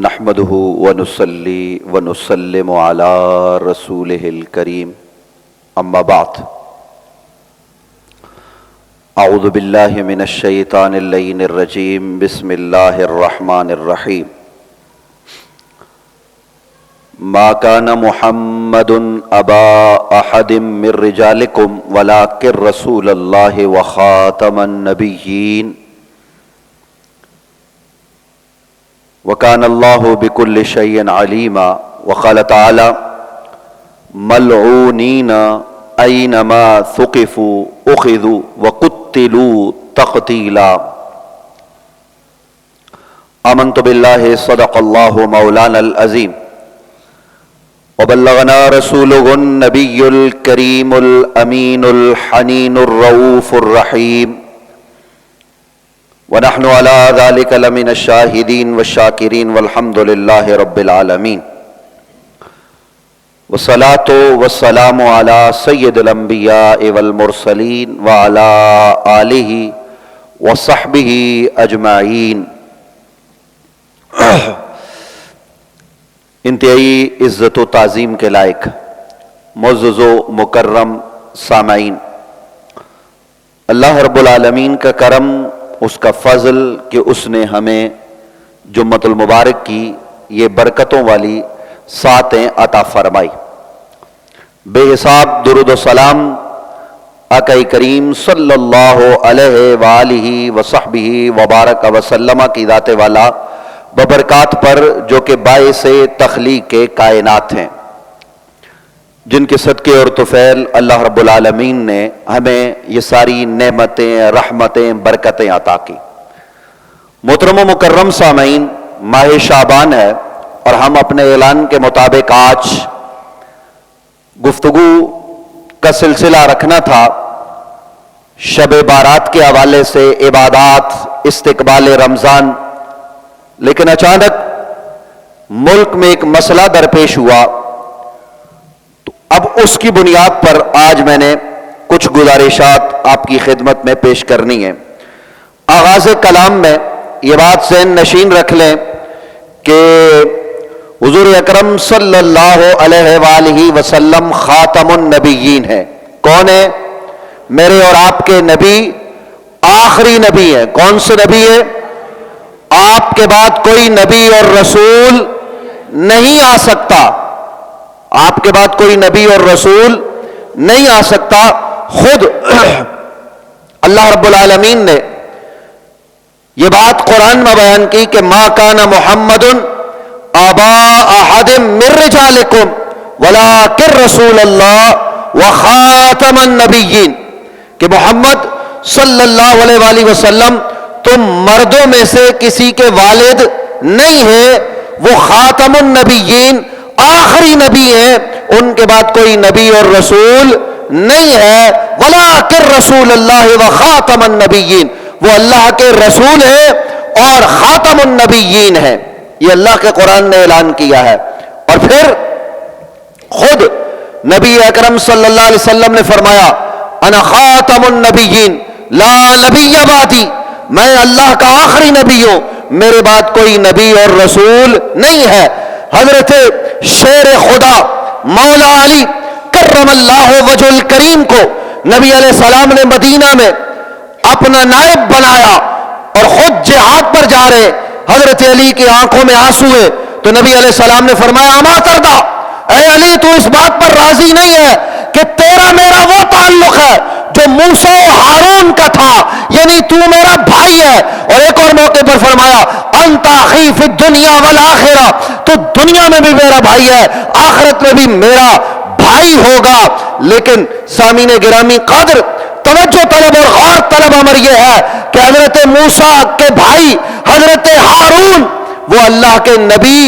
نحمده ونصلي ونسلم على رسوله الكريم اما بعد اعوذ باللہ من الشیطان اللعین الرجیم بسم اللہ الرحمن الرحیم ما كان محمد ابا احد من رجالکم ولکن رسول اللہ وخاتم النبیین وَكَانَ اللَّهُ بِكُلِّ شَيْءٍ عَلِيمًا وقال تعالی ملعونین اینما ثقفوا اخذوا وقتلوا تقتیلا آمنت باللہ صدق اللہ مولانا العظیم وبلغنا رسوله النبی الکریم الامین الحنین الرؤوف الرحیم ونحن على ذلك لمن الشاهدين والشاكرين والحمد لله رب العالمين والصلاة والسلام على سيد الأنبياء والمرسلين وعلى آله وصحبه أجمعين انتہائی عزت و تعظیم کے لائق معزز و مکرم سامعین، اللہ رب العالمین کا کرم، اس کا فضل کہ اس نے ہمیں جمعۃ المبارک کی یہ برکتوں والی ساتیں عطا فرمائی۔ بے حساب درود و سلام آقا کریم صلی اللہ علیہ وآلہ وصحبہ وبارک وسلم کی ذات والا ببرکات پر جو کہ باعث تخلیق کائنات ہیں، جن کے صدقے اور طفیل اللہ رب العالمین نے ہمیں یہ ساری نعمتیں، رحمتیں، برکتیں عطا کی۔ محترم و مکرم سامعین، ماہ شعبان ہے اور ہم اپنے اعلان کے مطابق آج گفتگو کا سلسلہ رکھنا تھا شب بارات کے حوالے سے، عبادات، استقبال رمضان، لیکن اچانک ملک میں ایک مسئلہ درپیش ہوا، اب اس کی بنیاد پر آج میں نے کچھ گزارشات آپ کی خدمت میں پیش کرنی ہے۔ آغاز کلام میں یہ بات ذہن نشین رکھ لیں کہ حضور اکرم صلی اللہ علیہ وآلہ وسلم خاتم النبیین ہے۔ کون ہے؟ میرے اور آپ کے نبی آخری نبی ہے۔ کون سے نبی ہے؟ آپ کے بعد کوئی نبی اور رسول نہیں آ سکتا، آپ کے بعد کوئی نبی اور رسول نہیں آ سکتا۔ خود اللہ رب العالمین نے یہ بات قرآن میں بیان کی کہ ما کان محمد ابا احد من رجالکم ولکن رسول اللہ وخاتم النبیین، کہ محمد صلی اللہ علیہ وآلہ وسلم تم مردوں میں سے کسی کے والد نہیں ہے، وہ خاتم النبیین آخری نبی ہیں، ان کے بعد کوئی نبی اور رسول نہیں ہے۔ وَلَٰكِن رَّسُولَ اللَّهِ وَخَاتَمَ النَّبِيِّينَ، وہ اللہ کے رسول ہیں اور خاتم النبیین ہیں۔ یہ اللہ کے قرآن نے اعلان کیا ہے۔ اور پھر خود نبی اکرم صلی اللہ علیہ وسلم نے فرمایا انا خاتم النبیین لا نبی بعدی، میں اللہ کا آخری نبی ہوں، میرے بعد کوئی نبی اور رسول نہیں ہے۔ حضرت شیر خدا مولا علی کرم اللہ وجہ الکریم کو نبی علیہ السلام نے مدینہ میں اپنا نائب بنایا اور خود جہاد پر جا رہے، حضرت علی کی آنکھوں میں آنسو ہے، تو نبی علیہ السلام نے فرمایا اما ترضیٰ، اے علی تو اس بات پر راضی نہیں ہے کہ تیرا میرا وہ تعلق ہے جو موسیٰ و ہارون کا تھا، یعنی تو میرا بھائی ہے۔ اور ایک اور موقع پر فرمایا انت اخی فی الدنیا والآخرہ، تو دنیا میں بھی میرا بھائی ہے، آخرت میں بھی میرا بھائی ہوگا۔ لیکن سامعین گرامی قدر، توجہ طلب اور غور طلب امر یہ ہے کہ حضرت موسیٰ کے بھائی حضرت ہارون وہ اللہ کے نبی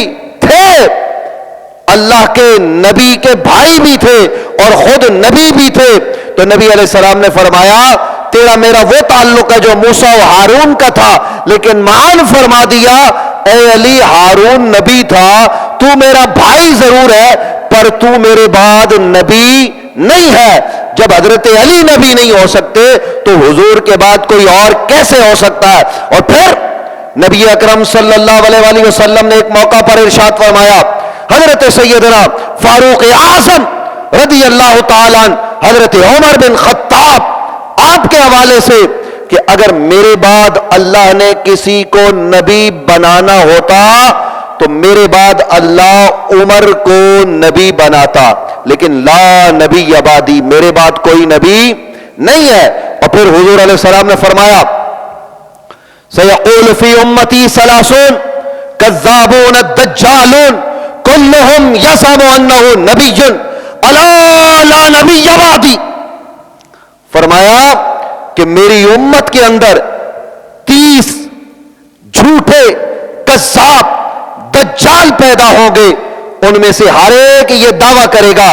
تھے، اللہ کے نبی کے بھائی بھی تھے اور خود نبی بھی تھے۔ تو نبی علیہ السلام نے فرمایا تیرا میرا وہ تعلق ہے جو موسیٰ و ہارون کا تھا، لیکن معان فرما دیا اے علی ہارون نبی تھا، تو میرا بھائی ضرور ہے پر تو میرے بعد نبی نہیں ہے۔ جب حضرت علی نبی نہیں ہو سکتے تو حضور کے بعد کوئی اور کیسے ہو سکتا ہے؟ اور پھر نبی اکرم صلی اللہ علیہ وآلہ وسلم نے ایک موقع پر ارشاد فرمایا، حضرت سیدنا فاروق اعظم رضی اللہ تعالیٰ عنہ حضرت عمر بن خطاب آپ کے حوالے سے کہ اگر میرے بعد اللہ نے کسی کو نبی بنانا ہوتا تو میرے بعد اللہ عمر کو نبی بناتا، لیکن لا نبی بعدی، میرے بعد کوئی نبی نہیں ہے۔ اور پھر حضور علیہ السلام نے فرمایا سیقول فی امتی ثلاثون کذابون دجالون کلہم یزعم انہ نبی الا لا نبی بعدی، فرمایا کہ میری امت کے اندر 30 جھوٹے کذاب دجال پیدا ہوں گے، ان میں سے ہر ایک یہ دعویٰ کرے گا،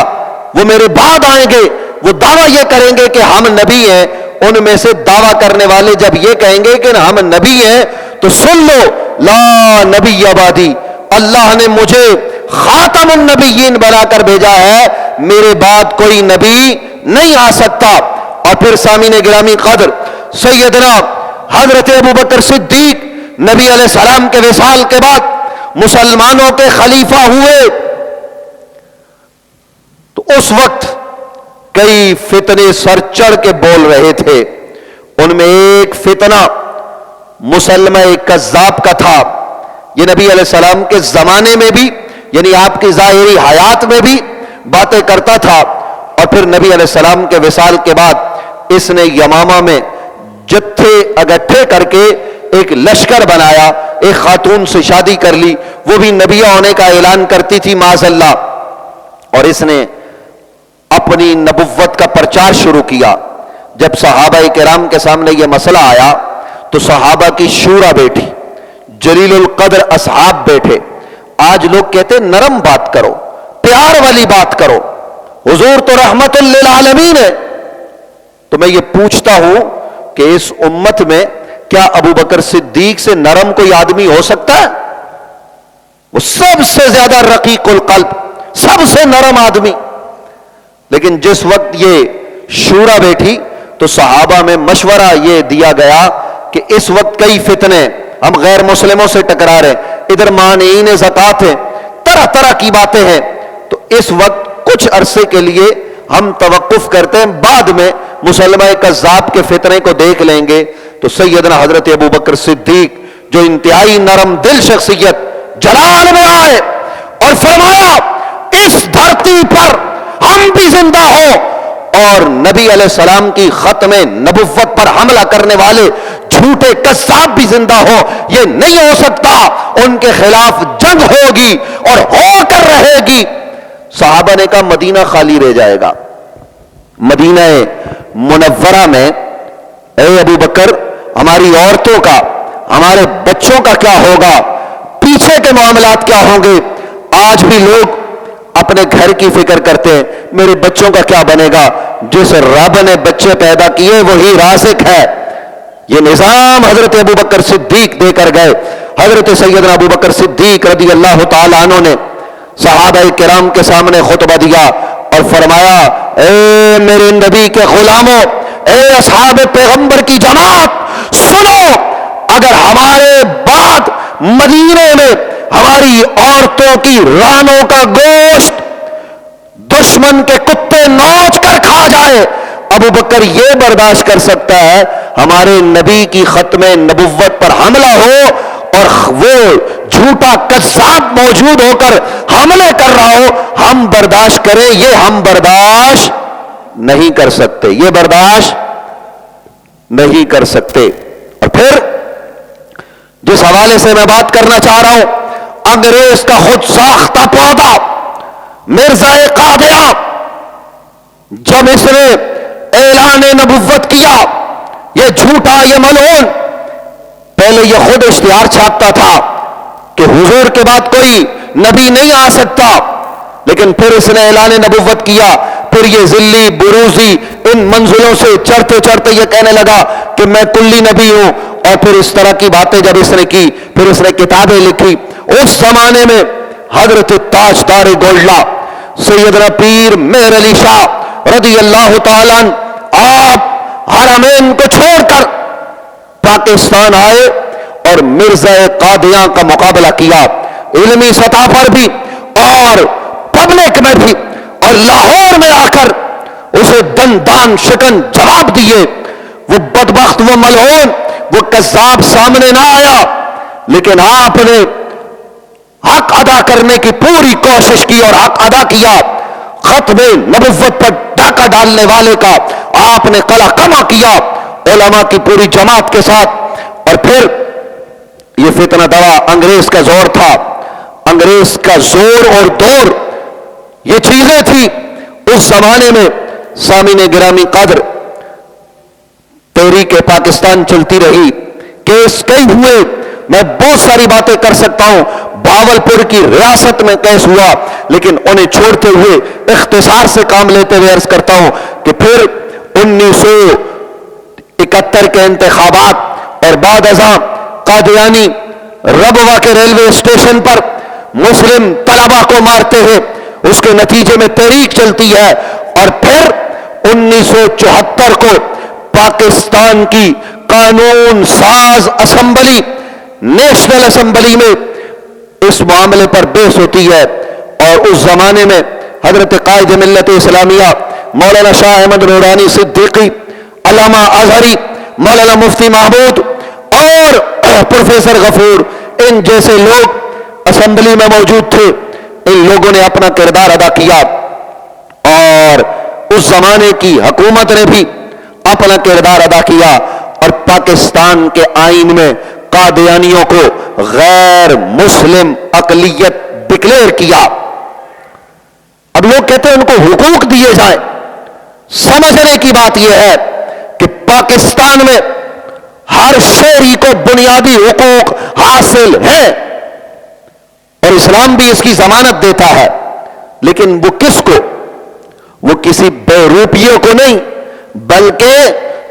وہ میرے بعد آئیں گے، وہ دعویٰ یہ کریں گے کہ ہم نبی ہیں۔ ان میں سے دعویٰ کرنے والے جب یہ کہیں گے کہ ہم نبی ہیں تو سن لو، لا نبی بعدی، اللہ نے مجھے خاتم النبیین بنا کر بھیجا ہے، میرے بعد کوئی نبی نہیں آ سکتا۔ اور پھر سامعین گرامی قدر، سیدنا حضرت ابوبکر صدیق نبی علیہ السلام کے وصال کے بعد مسلمانوں کے خلیفہ ہوئے تو اس وقت کئی فتنے سر چڑھ کے بول رہے تھے۔ ان میں ایک فتنہ مسلمہ کذاب کا تھا، یہ نبی علیہ السلام کے زمانے میں بھی، یعنی آپ کی ظاہری حیات میں بھی باتیں کرتا تھا، اور پھر نبی علیہ السلام کے وصال کے بعد اس نے یمامہ میں جتھے اگٹھے کر کے ایک لشکر بنایا، ایک خاتون سے شادی کر لی، وہ بھی نبی ہونے کا اعلان کرتی تھی معاذ اللہ، اور اس نے اپنی نبوت کا پرچار شروع کیا۔ جب صحابہ کرام کے سامنے یہ مسئلہ آیا تو صحابہ کی شورا بیٹھی، جلیل القدر اصحاب بیٹھے۔ آج لوگ کہتے نرم بات کرو، پیار والی بات کرو، حضور تو رحمت للعالمین ہے۔ تو میں یہ پوچھتا ہوں کہ اس امت میں کیا ابو بکر صدیق سے نرم کوئی آدمی ہو سکتا ہے؟ وہ سب سے زیادہ رقیق القلب، سب سے نرم آدمی۔ لیکن جس وقت یہ شورا بیٹھی تو صحابہ میں مشورہ یہ دیا گیا کہ اس وقت کئی فتنے، ہم غیر مسلموں سے ٹکرا رہے ہیں، ادھر مانعین زکوٰۃ ہیں، طرح طرح کی باتیں ہیں، تو اس وقت کچھ عرصے کے لیے ہم توقف کرتے ہیں، بعد میں مسلمہ کذاب کے فتنے کو دیکھ لیں گے۔ تو سیدنا حضرت ابوبکر صدیق جو انتہائی نرم دل شخصیت جلال میں آئے اور فرمایا اس دھرتی پر ہم بھی زندہ ہو اور نبی علیہ السلام کی ختم نبوت پر حملہ کرنے والے جھوٹے قذاب بھی زندہ ہو، یہ نہیں ہو سکتا، ان کے خلاف جنگ ہوگی اور ہو کر رہے گی۔ صحابہ نے کہا مدینہ خالی رہ جائے گا۔ مدینہ منورہ میں اے ابو بکر ہماری عورتوں کا، ہمارے بچوں کا کیا ہوگا، پیچھے کے معاملات کیا ہوں گے؟ آج بھی لوگ اپنے گھر کی فکر کرتے ہیں، میرے بچوں کا کیا بنے گا؟ جس رب نے بچے پیدا کیے وہی رازق ہے۔ یہ نظام حضرت ابو بکر صدیق دے کر گئے۔ حضرت سیدنا ابو بکر صدیق رضی اللہ تعالیٰ عنہ نے صحابہ کرام کے سامنے خطبہ دیا اور فرمایا اے میرے نبی کے غلاموں، اے اصحاب پیغمبر کی جماعت، سنو، اگر ہمارے بعد مدینے میں ہماری عورتوں کی رانوں کا گوشت دشمن کے کتے نوچ کر کھا جائے، ابو بکر یہ برداشت کر سکتا ہے ہمارے نبی کی ختم نبوت پر حملہ ہو اور وہ جھوٹا قذاب موجود ہو کر حملے کر رہا ہو، ہم برداشت کریں؟ یہ ہم برداشت نہیں کر سکتے، یہ برداشت نہیں کر سکتے۔ اور پھر جس حوالے سے میں بات کرنا چاہ رہا ہوں، انگریز کا خود ساختہ پودا مرزا قادیہ، جب اس نے اعلان نبوت کیا، یہ جھوٹا، یہ ملعون، پہلے یہ خود اشتہار چھاپتا تھا کہ حضور کے بعد کوئی نبی نہیں آ سکتا، لیکن پھر اس نے اعلان نبوت کیا، پھر یہ ذلی بروزی ان منزلوں سے چڑھتے چڑھتے یہ کہنے لگا کہ میں کلی نبی ہوں، اور پھر اس طرح کی باتیں جب اس نے کی، پھر اس نے کتابیں لکھی۔ اس زمانے میں حضرت تاجدار گولڈا سیدنا پیر مہر علی شاہ رضی اللہ تعالیٰ عنہ آپ حرمین کو چھوڑ کر پاکستان آئے اور مرزا قادیاں کا مقابلہ کیا، علمی سطح پر بھی اور پبلک میں بھی، اور لاہور میں آ کر اسے دندان شکن جواب دیے۔ وہ بدبخت، وہ ملعون، وہ کذاب سامنے نہ آیا، لیکن آپ نے حق ادا کرنے کی پوری کوشش کی اور حق ادا کیا۔ ختم نبوت پر ڈاکہ ڈالنے والے کا آپ نے قلع کما کیا علماء کی پوری جماعت کے ساتھ۔ اور پھر یہ فتنہ دوا انگریز کا زور تھا، انگریز کا زور اور دور، یہ چیزیں تھی اس زمانے میں۔ سامعین گرامی قدر، تحریک پاکستان چلتی رہی، کیس کئی ہوئے، میں بہت ساری باتیں کر سکتا ہوں، بھاولپور کی ریاست میں کیس ہوا، لیکن انہیں چھوڑتے ہوئے اختصار سے کام لیتے ہوئے عرض کرتا ہوں کہ پھر 1971 کے انتخابات اور بعد ازاں قادیانی ربوہ کے ریلوے اسٹیشن پر مسلم طلبہ کو مارتے ہیں، اس کے نتیجے میں تحریک چلتی ہے، اور پھر 1974 کو پاکستان کی قانون ساز اسمبلی، نیشنل اسمبلی میں اس معاملے پر بحث ہوتی ہے، اور اس زمانے میں حضرت قائد ملت اسلامیہ مولانا شاہ احمد نورانی صدیقی، علامہ اظہری، مولانا مفتی محمود اور پروفیسر غفور، ان جیسے لوگ اسمبلی میں موجود تھے۔ ان لوگوں نے اپنا کردار ادا کیا، اور اس زمانے کی حکومت نے بھی اپنا کردار ادا کیا، اور پاکستان کے آئین میں قادیانیوں کو غیر مسلم اقلیت ڈکلیئر کیا۔ اب لوگ کہتے ہیں ان کو حقوق دیے جائیں، سمجھنے کی بات یہ ہے کہ پاکستان میں ہر شہری کو بنیادی حقوق حاصل ہیں، اور اسلام بھی اس کی ضمانت دیتا ہے، لیکن وہ کس کو؟ وہ کسی بے روپیوں کو نہیں، بلکہ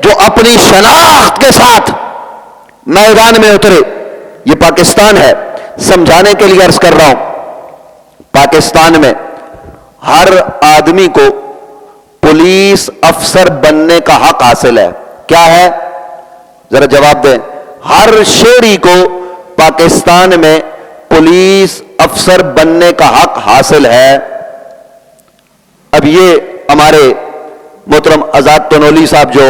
جو اپنی شناخت کے ساتھ میدان میں اترے۔ یہ پاکستان ہے، سمجھانے کے لیے عرض کر رہا ہوں، پاکستان میں ہر آدمی کو پولیس افسر بننے کا حق حاصل ہے۔ کیا ہے؟ ذرا جواب دیں۔ ہر شہری کو پاکستان میں پولیس افسر بننے کا حق حاصل ہے۔ اب یہ ہمارے محترم آزاد تنولی صاحب جو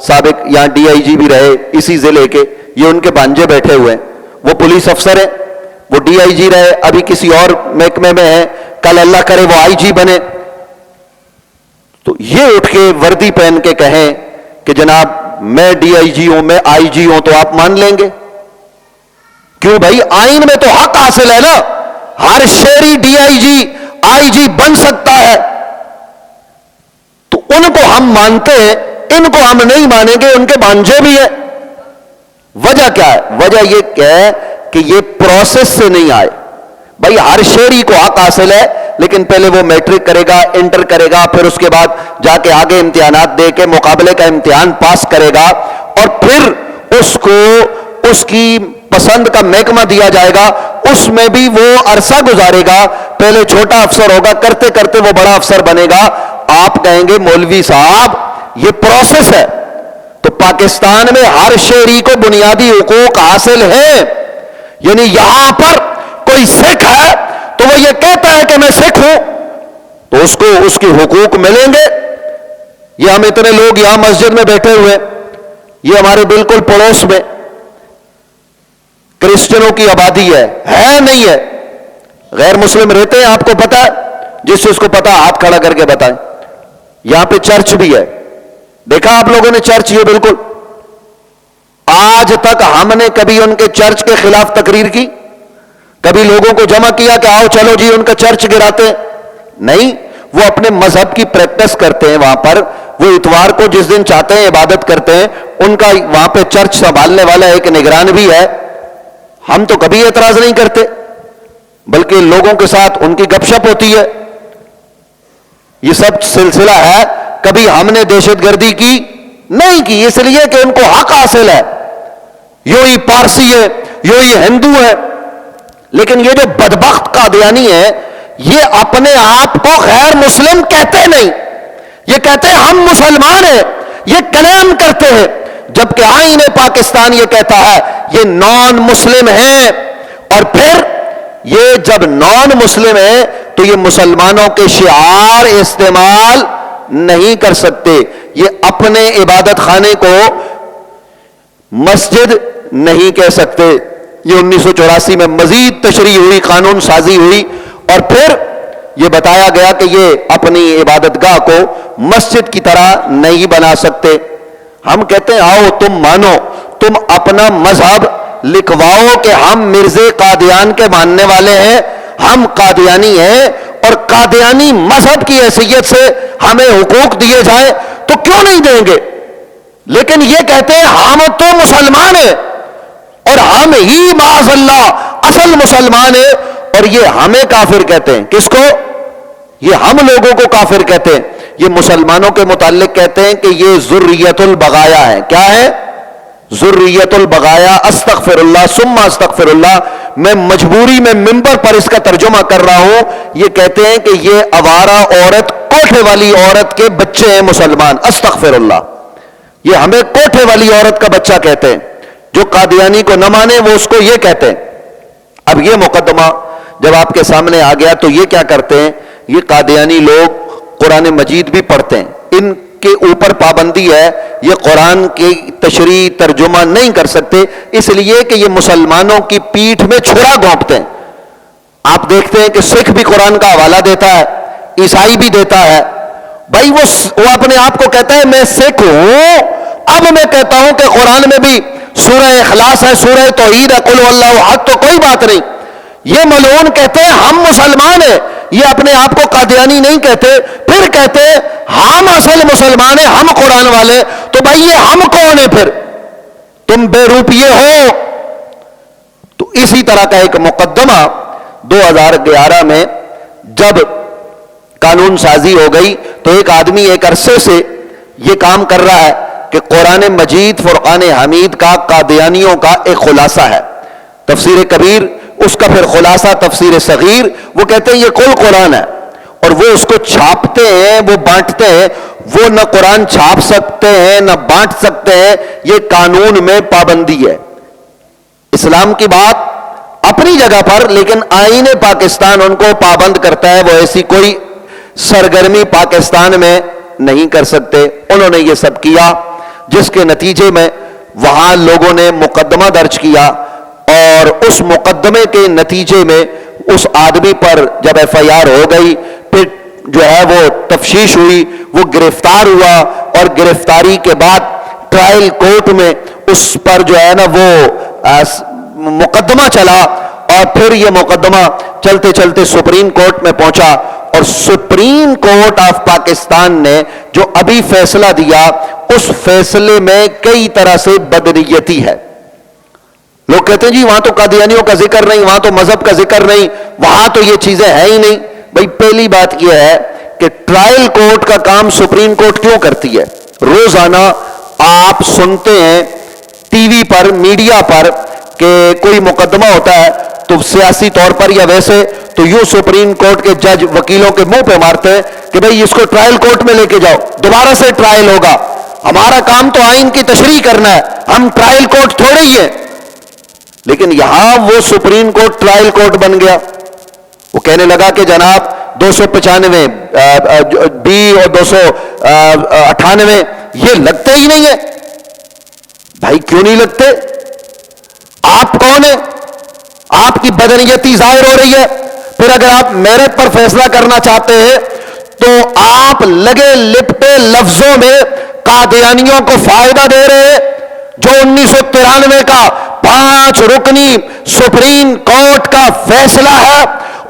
سابق یہاں ڈی آئی جی بھی رہے اسی ضلع کے، یہ ان کے بھانجے بیٹھے ہوئے ہیں، وہ پولیس افسر ہیں، وہ ڈی آئی جی رہے، ابھی کسی اور محکمے میں ہیں، کل اللہ کرے وہ آئی جی بنے، تو یہ اٹھ کے وردی پہن کے کہیں کہ جناب میں ڈی آئی جی ہوں، میں آئی جی ہوں، تو آپ مان لیں گے؟ کیوں بھائی؟ آئین میں تو حق حاصل ہے نا، ہر شہری ڈی آئی جی آئی جی بن سکتا ہے، تو ان کو ہم مانتے ہیں، ان کو ہم نہیں مانیں گے، ان کے بھانجے بھی ہیں۔ وجہ کیا ہے؟ وجہ یہ ہے کہ یہ پروسیس سے نہیں آئے۔ بھائی ہر شہری کو حق حاصل ہے، لیکن پہلے وہ میٹرک کرے گا، انٹر کرے گا، پھر اس کے بعد جا کے آگے امتحانات دے کے مقابلے کا امتحان پاس کرے گا، اور پھر اس کو اس کی پسند کا محکمہ دیا جائے گا، اس میں بھی وہ عرصہ گزارے گا، پہلے چھوٹا افسر ہوگا، کرتے کرتے وہ بڑا افسر بنے گا۔ آپ کہیں گے مولوی صاحب یہ پروسیس ہے، تو پاکستان میں ہر شہری کو بنیادی حقوق حاصل ہیں، یعنی یہاں پر کوئی سکھ ہے تو وہ یہ کہتا ہے کہ میں سکھ ہوں، تو اس کو اس کی حقوق ملیں گے۔ یہ ہم اتنے لوگ یہاں مسجد میں بیٹھے ہوئے، یہ ہمارے بالکل پڑوس میں کرسچنوں کی آبادی ہے نہیں ہے؟ غیر مسلم رہتے ہیں، آپ کو پتا ہے؟ جس کو پتا ہاتھ کھڑا کر کے بتائیں۔ یہاں پہ چرچ بھی ہے، دیکھا آپ لوگوں نے چرچ؟ یہ بالکل آج تک ہم نے کبھی ان کے چرچ کے خلاف تقریر کی؟ کبھی لوگوں کو جمع کیا کہ آؤ چلو جی ان کا چرچ گراتے ہیں؟ نہیں، وہ اپنے مذہب کی پریکٹس کرتے ہیں وہاں پر، وہ اتوار کو جس دن چاہتے ہیں عبادت کرتے ہیں، ان کا وہاں پہ چرچ سنبھالنے والا ایک نگران بھی ہے۔ ہم تو کبھی اعتراض نہیں کرتے، بلکہ لوگوں کے ساتھ ان کی گپ شپ ہوتی ہے۔ یہ سب سلسلہ ہے، کبھی ہم نے دہشت گردی کی نہیں کی، اس لیے کہ ان کو حق حاصل ہے، یوں ہی پارسی ہے، یوں ہی ہندو ہے۔ لیکن یہ جو بدبخت قادیانی ہے، یہ اپنے آپ کو غیر مسلم کہتے نہیں، یہ کہتے ہیں ہم مسلمان ہیں، یہ کلیم کرتے ہیں۔ جبکہ آئین پاکستان یہ کہتا ہے یہ نان مسلم ہیں، اور پھر یہ جب نان مسلم ہیں تو یہ مسلمانوں کے شعار استعمال نہیں کر سکتے، یہ اپنے عبادت خانے کو مسجد نہیں کہہ سکتے۔ یہ 1984 میں مزید تشریح ہوئی، قانون سازی ہوئی، اور پھر یہ بتایا گیا کہ یہ اپنی عبادت گاہ کو مسجد کی طرح نہیں بنا سکتے۔ ہم کہتے ہیں آؤ تم مانو، تم اپنا مذہب لکھواؤ کہ ہم مرزا قادیان کے ماننے والے ہیں، ہم قادیانی ہیں، اور قادیانی مذہب کی حیثیت سے ہمیں حقوق دیے جائیں تو کیوں نہیں دیں گے؟ لیکن یہ کہتے ہیں ہم تو مسلمان ہیں، اور ہم ہی معاذ اللہ اصل مسلمان ہیں، اور یہ ہمیں کافر کہتے ہیں۔ کس کو؟ یہ ہم لوگوں کو کافر کہتے ہیں۔ یہ مسلمانوں کے متعلق کہتے ہیں کہ یہ ذریت البغایا ہے۔ کیا ہے؟ ذریت البغایا۔ استغفر اللہ ثم استغفر اللہ، میں مجبوری میں ممبر پر اس کا ترجمہ کر رہا ہوں۔ یہ کہتے ہیں کہ یہ آوارہ عورت، کوٹھے والی عورت کے بچے ہیں مسلمان۔ استغفر اللہ، یہ ہمیں کوٹھے والی عورت کا بچہ کہتے ہیں۔ جو قادیانی کو نہ مانے وہ اس کو یہ کہتے ہیں۔ اب یہ مقدمہ جب آپ کے سامنے آ گیا تو یہ کیا کرتے ہیں؟ یہ قادیانی لوگ قرآن مجید بھی پڑھتے ہیں، ان کے اوپر پابندی ہے، یہ قرآن کی تشریح ترجمہ نہیں کر سکتے، اس لیے کہ یہ مسلمانوں کی پیٹھ میں چھرا گھونپتے ہیں۔ آپ دیکھتے ہیں کہ سکھ بھی قرآن کا حوالہ دیتا ہے، عیسائی بھی دیتا ہے۔ بھائی وہ اپنے آپ کو کہتا ہے میں سکھ ہوں، اب میں کہتا ہوں کہ قرآن میں بھی سورہ اخلاص ہے، سورہ توحید ہے، قل هو اللہ احد، تو کوئی بات نہیں۔ یہ ملعون کہتے ہیں ہم مسلمان ہیں، یہ اپنے آپ کو قادیانی نہیں کہتے، پھر کہتے ہیں ہم اصل مسلمان ہیں، ہم قرآن والے۔ تو بھائی یہ ہم کون ہیں پھر؟ تم بے روپیے ہو۔ تو اسی طرح کا ایک مقدمہ 2011 میں جب قانون سازی ہو گئی تو ایک آدمی ایک عرصے سے یہ کام کر رہا ہے کہ قرآن مجید فرقان حمید کا قادیانیوں کا ایک خلاصہ ہے، تفسیر کبیر، اس کا پھر خلاصہ تفسیر صغیر، وہ کہتے ہیں یہ کل قرآن ہے، اور وہ اس کو چھاپتے ہیں، وہ بانٹتے ہیں۔ وہ نہ قرآن چھاپ سکتے ہیں نہ بانٹ سکتے ہیں، یہ قانون میں پابندی ہے۔ اسلام کی بات اپنی جگہ پر، لیکن آئین پاکستان ان کو پابند کرتا ہے، وہ ایسی کوئی سرگرمی پاکستان میں نہیں کر سکتے۔ انہوں نے یہ سب کیا، جس کے نتیجے میں وہاں لوگوں نے مقدمہ درج کیا، اور اس مقدمے کے نتیجے میں اس آدمی پر جب ایف آئی آر ہو گئی، پھر جو ہے وہ تفتیش ہوئی، وہ گرفتار ہوا، اور گرفتاری کے بعد ٹرائل کورٹ میں اس پر جو ہے نا وہ مقدمہ چلا، اور پھر یہ مقدمہ چلتے چلتے سپریم کورٹ میں پہنچا، اور سپریم کورٹ آف پاکستان نے جو ابھی فیصلہ دیا، اس فیصلے میں کئی طرح سے بدنیتی ہے۔ لوگ کہتے ہیں جی وہاں تو قادیانیوں کا ذکر نہیں، وہاں تو مذہب کا ذکر نہیں، وہاں تو یہ چیزیں ہیں ہی نہیں۔ بھئی پہلی بات یہ ہے کہ ٹرائل کورٹ کا کام سپریم کورٹ کیوں کرتی ہے؟ روزانہ آپ سنتے ہیں ٹی وی پر، میڈیا پر، کہ کوئی مقدمہ ہوتا ہے تو سیاسی طور پر یا ویسے تو یوں سپریم کورٹ کے جج وکیلوں کے منہ پہ مارتے ہیں کہ بھئی اس کو ٹرائل کورٹ میں لے کے جاؤ، دوبارہ سے ٹرائل ہوگا۔ ہمارا کام تو آئین کی تشریح کرنا ہے، ہم ٹرائل کورٹ تھوڑے ہی ہیں۔ لیکن یہاں وہ سپریم کورٹ ٹرائل کورٹ بن گیا۔ وہ کہنے لگا کہ جناب 295 بی اور 298 یہ لگتے ہی نہیں ہیں۔ بھائی کیوں نہیں لگتے؟ آپ کون ہیں؟ آپ کی بدنیتی ظاہر ہو رہی ہے۔ پھر اگر آپ میرٹ پر فیصلہ کرنا چاہتے ہیں تو آپ لگے لپٹے لفظوں میں قادیانیوں کو فائدہ دے رہے ہیں۔ جو 1993 کا 5 رکنی سپریم کورٹ کا فیصلہ ہے،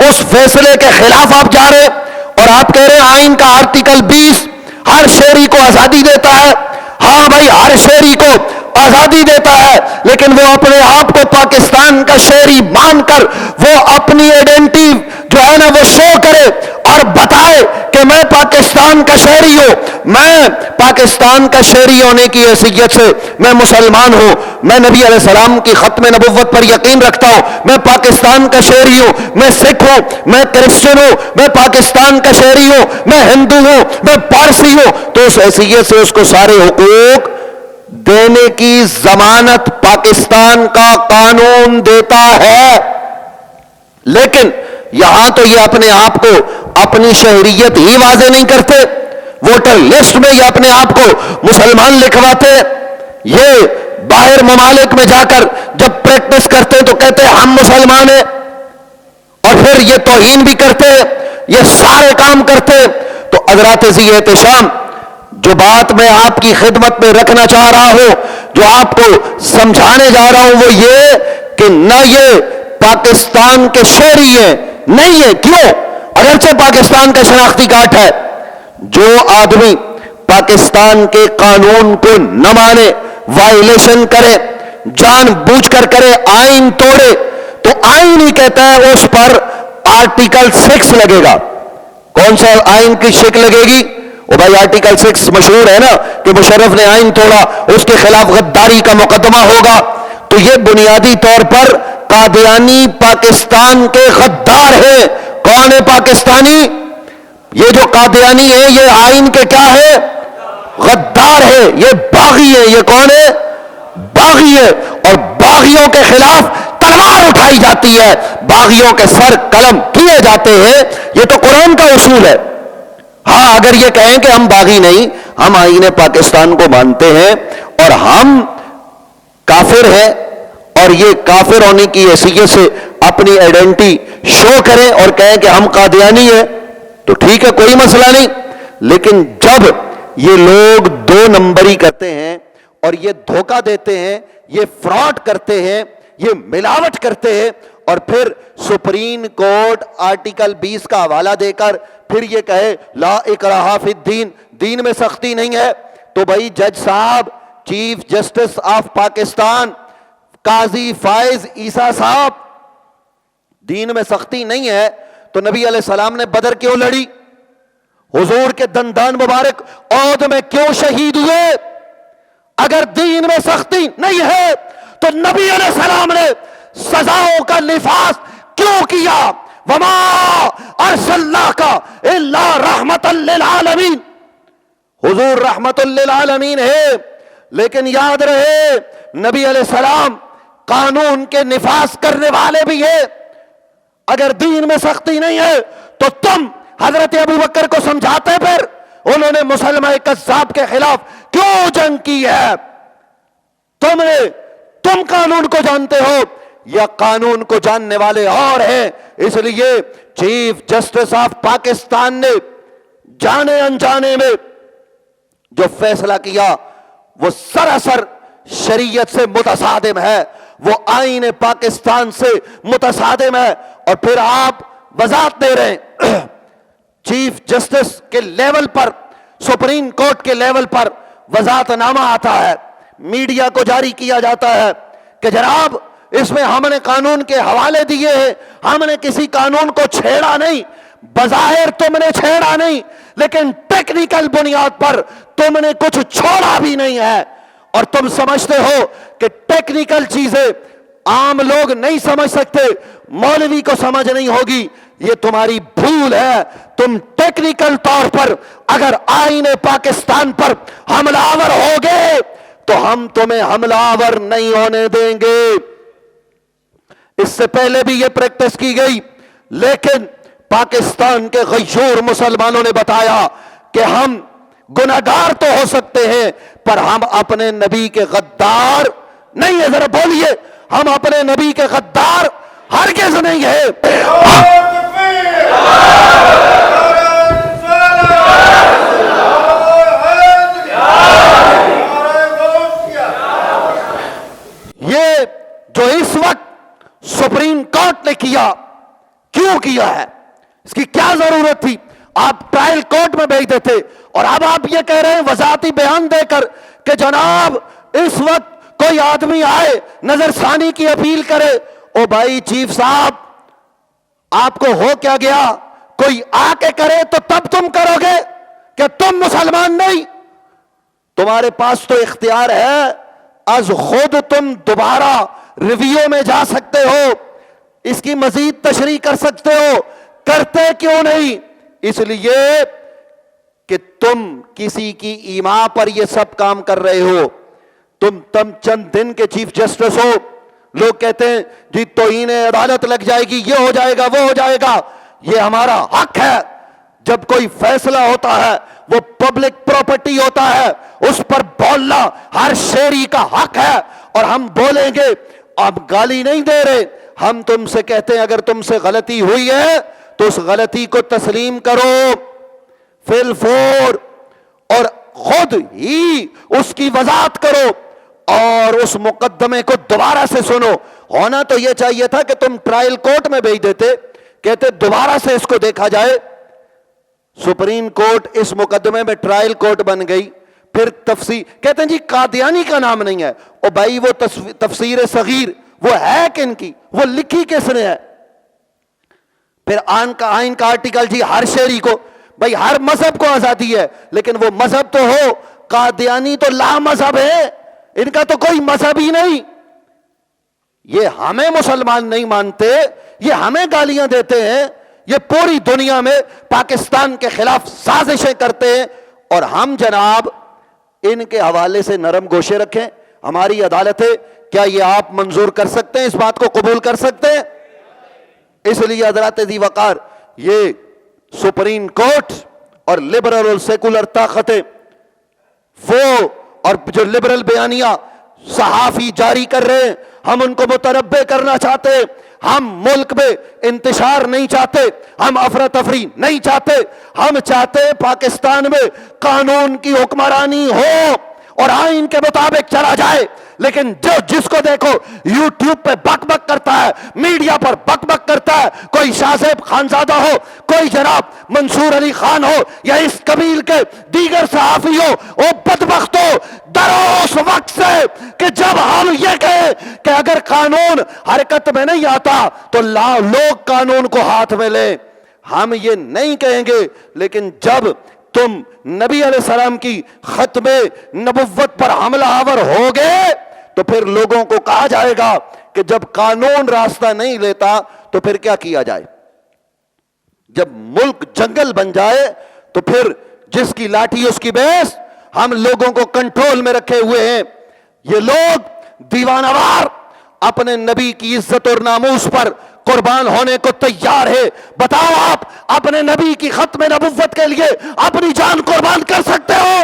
اس فیصلے کے خلاف آپ جا رہے ہیں، اور آپ کہہ رہے ہیں آئین کا آرٹیکل 20 ہر شہری کو آزادی دیتا ہے۔ ہاں بھائی، ہر شہری کو آزادی دیتا ہے، لیکن وہ اپنے آپ کو پاکستان کا شہری مان کر وہ اپنی ایڈنٹی جو ہے نا وہ شو کرے اور بتائے کہ میں پاکستان کا شہری ہوں، میں پاکستان کا شہری ہونے کی حیثیت سے میں مسلمان ہوں، میں نبی علیہ السلام کی ختم نبوت پر یقین رکھتا ہوں، میں پاکستان کا شہری ہوں، میں سکھ ہوں، میں کرسچن ہوں، میں پاکستان کا شہری ہوں، میں ہندو ہوں، میں پارسی ہوں، تو اس حیثیت سے اس کو سارے حقوق دینے کی ضمانت پاکستان کا قانون دیتا ہے، لیکن یہاں تو یہ اپنے آپ کو اپنی شہریت ہی واضح نہیں کرتے، ووٹر لسٹ میں یہ اپنے آپ کو مسلمان لکھواتے، یہ باہر ممالک میں جا کر جب پریکٹس کرتے تو کہتے ہم مسلمان ہیں، اور پھر یہ توہین بھی کرتے، یہ سارے کام کرتے۔ تو حضرات ذی احتشام، جو بات میں آپ کی خدمت میں رکھنا چاہ رہا ہوں، جو آپ کو سمجھانے جا رہا ہوں، وہ یہ کہ نہ یہ پاکستان کے شہری ہیں، نہیں ہے۔ کیوں؟ اگرچہ پاکستان کا شناختی کارڈ ہے، جو آدمی پاکستان کے قانون کو نہ مانے، وائلیشن کرے، جان بوجھ کر کرے، آئین توڑے، تو آئین ہی کہتا ہے اس پر آرٹیکل 6 لگے گا۔ کون سا آئین کی شک لگے گی؟ وہ بھائی آرٹیکل 6 مشہور ہے نا کہ مشرف نے آئین توڑا، اس کے خلاف غداری کا مقدمہ ہوگا۔ تو یہ بنیادی طور پر قادیانی پاکستان کے غدار ہیں۔ کون ہے پاکستانی؟ یہ جو قادیانی ہے یہ آئین کے کیا ہے؟ غدار ہے، یہ باغی ہے۔ یہ کون ہے؟ باغی ہے، اور باغیوں کے خلاف تلوار اٹھائی جاتی ہے، باغیوں کے سر قلم کیے جاتے ہیں۔ یہ تو قرآن کا اصول ہے۔ ہاں اگر یہ کہیں کہ ہم باغی نہیں، ہم آئین پاکستان کو مانتے ہیں اور ہم کافر ہیں، اور یہ کافر ہونے کی حیثیت سے اپنی آئیڈینٹی شو کریں اور کہیں کہ ہم قادیانی ہیں، تو ٹھیک ہے، کوئی مسئلہ نہیں۔ لیکن جب یہ لوگ 2 نمبری کرتے ہیں اور یہ دھوکہ دیتے ہیں، یہ فراڈ کرتے ہیں، یہ ملاوٹ کرتے ہیں، اور پھر سپریم کورٹ آرٹیکل 20 کا حوالہ دے کر پھر یہ کہے لا اکراہ فی الدین، دین میں سختی نہیں ہے، تو بھائی جج صاحب، چیف جسٹس آف پاکستان قاضی فائز عیسیٰ صاحب، دین میں سختی نہیں ہے تو نبی علیہ السلام نے بدر کیوں لڑی؟ حضور کے دندان مبارک عہد میں کیوں شہید ہوئے؟ اگر دین میں سختی نہیں ہے تو نبی علیہ السلام نے سزاؤں کا نفاذ کیوں کیا؟ وما ارسلناک الا رحمت للعالمین، حضور رحمت للعالمین ہے، لیکن یاد رہے نبی علیہ السلام قانون کے نفاذ کرنے والے بھی ہیں۔ اگر دین میں سختی نہیں ہے تو تم حضرت ابوبکر کو سمجھاتے، پھر انہوں نے مسلمہ کذاب کے خلاف کیوں جنگ کی ہے؟ تم قانون کو جانتے ہو یا قانون کو جاننے والے اور ہیں؟ اس لیے چیف جسٹس آف پاکستان نے جانے انجانے میں جو فیصلہ کیا وہ سراسر شریعت سے متصادم ہے، وہ آئین پاکستان سے متصادم ہے۔ اور پھر آپ وضاحت دے رہے ہیں چیف جسٹس کے لیول پر، سپریم کورٹ کے لیول پر وضاحت نامہ آتا ہے، میڈیا کو جاری کیا جاتا ہے کہ جناب اس میں ہم نے قانون کے حوالے دیے ہیں، ہم نے کسی قانون کو چھیڑا نہیں، بظاہر تم نے چھیڑا نہیں لیکن ٹیکنیکل بنیاد پر تم نے کچھ چھوڑا بھی نہیں ہے، اور تم سمجھتے ہو کہ ٹیکنیکل چیزیں عام لوگ نہیں سمجھ سکتے، مولوی کو سمجھ نہیں ہوگی، یہ تمہاری بھول ہے۔ تم ٹیکنیکل طور پر اگر آئین پاکستان پر حملہ آور ہوگے تو ہم تمہیں حملہ آور نہیں ہونے دیں گے۔ اس سے پہلے بھی یہ پریکٹس کی گئی، لیکن پاکستان کے غیور مسلمانوں نے بتایا کہ ہم گناہگار تو ہو سکتے ہیں پر ہم اپنے نبی کے غدار نہیں ہیں۔ ذرا بولیے، ہم اپنے نبی کے غدار ہرگز نہیں ہیں۔ یہ جو اس وقت سپریم کورٹ نے کیا، کیوں کیا ہے؟ اس کی کیا ضرورت تھی؟ آپ ٹرائل کورٹ میں بھیج دیتے، اور اب آپ یہ کہہ رہے ہیں وضاحتی بیان دے کر کہ جناب اس وقت کوئی آدمی آئے نظر ثانی کی اپیل کرے۔ او بھائی چیف صاحب، آپ کو ہو کیا گیا؟ کوئی آ کے کرے تو تب تم کرو گے کہ تم مسلمان نہیں؟ تمہارے پاس تو اختیار ہے، از خود تم دوبارہ ریویو میں جا سکتے ہو، اس کی مزید تشریح کر سکتے ہو، کرتے کیوں نہیں؟ اس لیے کہ تم کسی کی ایما پر یہ سب کام کر رہے ہو۔ تم چند دن کے چیف جسٹس ہو، لوگ کہتے ہیں جی توہین عدالت لگ جائے گی، یہ ہو جائے گا، وہ ہو جائے گا. یہ ہمارا حق ہے. جب کوئی فیصلہ ہوتا ہے وہ پبلک پراپرٹی ہوتا ہے، اس پر بولنا ہر شہری کا حق ہے، اور ہم بولیں گے. اب گالی نہیں دے رہے، ہم تم سے کہتے ہیں اگر تم سے غلطی ہوئی ہے تو اس غلطی کو تسلیم کرو فی الفور، اور خود ہی اس کی وضاحت کرو، اور اس مقدمے کو دوبارہ سے سنو. ہونا تو یہ چاہیے تھا کہ تم ٹرائل کورٹ میں بھیج دیتے، کہتے دوبارہ سے اس کو دیکھا جائے. سپریم کورٹ اس مقدمے میں ٹرائل کورٹ بن گئی. پھر تفسیر، کہتے ہیں جی قادیانی کا نام نہیں ہے. او بھائی وہ تفسیر صغیر وہ ہے کن کی، وہ لکھی کس نے ہے؟ پھر آئین کا آرٹیکل جی ہر شہری کو، بھائی ہر مذہب کو آزادی ہے، لیکن وہ مذہب تو ہو. قادیانی تو لا مذہب ہے، ان کا تو کوئی مذہب ہی نہیں. یہ ہمیں مسلمان نہیں مانتے، یہ ہمیں گالیاں دیتے ہیں، یہ پوری دنیا میں پاکستان کے خلاف سازشیں کرتے ہیں، اور ہم جناب ان کے حوالے سے نرم گوشے رکھیں. ہماری عدالت ہے، کیا یہ آپ منظور کر سکتے ہیں؟ اس بات کو قبول کر سکتے ہیں؟ اس لیے حضرات ذی وقار، یہ سپریم کورٹ اور لبرل اور سیکولر طاقتیں، وہ اور جو لبرل بیانیہ صحافی جاری کر رہے ہیں، ہم ان کو متنبع کرنا چاہتے ہیں. ہم ملک میں انتشار نہیں چاہتے، ہم افراتفری نہیں چاہتے. ہم چاہتے ہیں پاکستان میں قانون کی حکمرانی ہو اور آئین کے مطابق چلا جائے. لیکن جو جس کو دیکھو یوٹیوب پہ بک بک کرتا ہے، میڈیا پر بک بک کرتا ہے، کوئی شاہ زیب خانزادہ ہو، کوئی جناب منصور علی خان ہو، یا اس قبیل کے دیگر صحافی ہو، وہ بدبخت ہو. ڈرو اس وقت سے کہ جب ہم یہ کہیں کہ اگر قانون حرکت میں نہیں آتا تو لوگ قانون کو ہاتھ میں لیں. ہم یہ نہیں کہیں گے، لیکن جب تم نبی علیہ السلام کی ختم نبوت پر حملہ آور ہوگے تو پھر لوگوں کو کہا جائے گا کہ جب قانون راستہ نہیں لیتا تو پھر کیا کیا جائے. جب ملک جنگل بن جائے تو پھر جس کی لاٹھی اس کی بھینس. ہم لوگوں کو کنٹرول میں رکھے ہوئے ہیں. یہ لوگ دیوانہ وار اپنے نبی کی عزت اور ناموس پر قربان ہونے کو تیار ہے. بتاؤ آپ اپنے نبی کی ختم نبوت کے لیے اپنی جان قربان کر سکتے ہو؟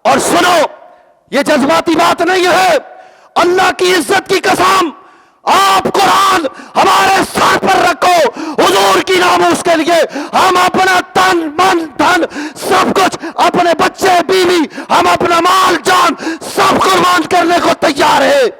اور سنو، یہ جذباتی بات نہیں ہے، اللہ کی عزت کی قسم، آپ قرآن ہمارے ساتھ پر رکھو. حضور کی ناموس کے لیے ہم اپنا تن من دھن سب کچھ، اپنے بچے بیوی، ہم اپنا مال جان سب قربان کرنے کو تیار